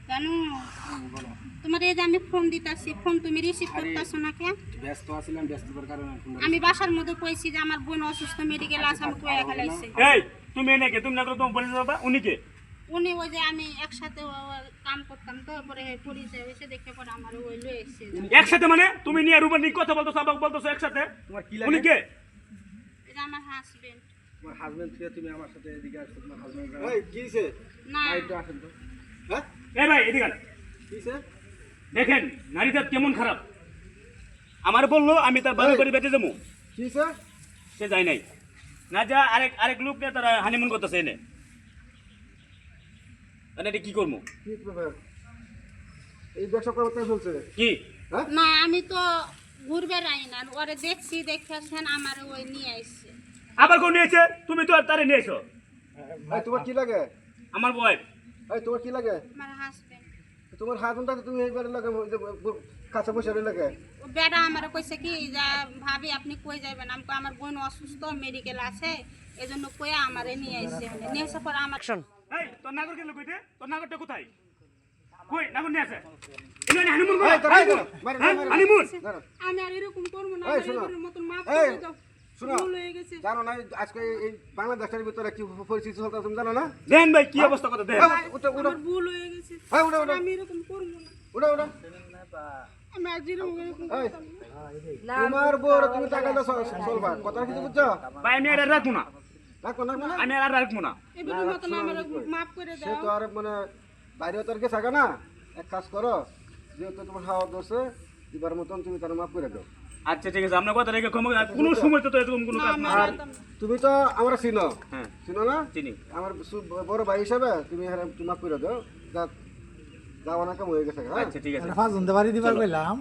কেন বলো। তোমার এই যে আমি ফোন দিতাছি, ফোন তুমি রিসিভ করতেছো না কেন? ব্যস্ত আছিলাম, ব্যস্ততার কারণে ফোনটা আমি বাসার মধ্যে কইছি যে আমার বোন অসুস্থ, মেডিকেল আছে, আমি কইয়া ফেলাইছি। এই তুমি এনেকে তুমি না করে তুমি বলে বাবা উনিকে উনি ওই যে আমি একসাথে কাম করতাম, তো পরে পরিচয় হয়েছে, দেখে পরে আমার ওই লয়ে এসছে। একসাথে মানে তুমি নিয়ে রুবেন নিয়ে কথা বলতেছো আমাকে বলতেছো একসাথে তোমার কি উনিকে এটা আমার হাজবেন্ড। তোমার হাজবেন্ড থেকে তুমি আমার সাথে এদিকে আসছো, তোমার হাজবেন্ড এই কি হইছে? না একটু আসেন তো। হ্যাঁ এই ভাই এদিকে আয়। কি হইছে? দেখেন নারীটা কেমন খারাপ আমার বললো আমি তার বাড়ি বাড়ি বেঁচে যাবো কি হইছে? সে যায় নাই না যা আরেক আরেক লোক নিয়ে তারা হানিমুন করতেছে এনে মানে এটা কি করবো কি ব্যাপার? এই ব্যবসা করতে চলছে কি হ্যাঁ? না আমি তো ঘুরবে রাই না, ওরে দেখছি, দেখেছেন আমার ওই নিয়ে আসছে। আবার কোন নিয়েছে তুমি তো আর তারে নিয়েছো এই তোমার কি লাগে? আমার ওয়াইফ এই তোমার কি লাগে? আমার হাজবেন্ড তোমার হাজবেন্ড তুমি এইবারে লাগে কাছে বসে লাগে। ও বেটা আমার কইছে কি যা ভাবি আপনি কই যাবেন, আমাকে আমার বোন অসুস্থ, মেডিকেল আছে, এজন্য কইয়া আমারে নিয়ে আসছে। নিয়ে আসার পর আমার এই তোর নাগর গেল কইতে তোর নাগরটা কোথায় কই নাগর নিয়ে আছে এখানে হানিমুন করো এই, দাঁড়াও, দাঁড়াও, মারো, হ্যাঁ, মারো, হানিমুন দাঁড়াও। আমি আর এরকম করবো না, এই, আমার শোনো। এবারের মতন মাফ এই, করে দাও। শোনো। ভুল হয়ে গেছে। জানো না আজকে এই বাংলাদেশের ভিতরে কি পরিস্থিতি চলতে তুমি জানো না? দেন ভাই কি অবস্থা কথা দেন উঠো উঠো আমার ভুল হয়ে গেছে, এই, উঠো উঠো আমি এরকম করবো না। উঠো উঠো আমি আজ এরকম এরকম এই, করতাম না। তোমার বড় তুমি টাকা দাও চলবা কথা কিছু বুঝছো? ভাই আমি আর রাখবো না রাখো না মানে আমি আর রাখবো না এবারের মতন আমার মাফ করে সে দাও। তো আর মানে বাইরে তো আর কে থাকে না। এক কাজ করো, যেহেতু তোমার খাওয়া দোষে দিবার মতন তুমি তার মাফ করে দাও। আচ্ছা ঠিক আছে আপনার কথা রেখে ক্ষমা কোনো সময় তো এরকম কোনো কাজ না আর তুমি তো আমরা চিনো, হ্যাঁ চিনো না? চিনি আমার বড় ভাই হিসাবে তুমি মাফ করে দাও। যাওয়া না কাম হয়ে গেছে। হ্যাঁ আচ্ছা ঠিক আছে ফাঁস বাড়ি দিবার কইলাম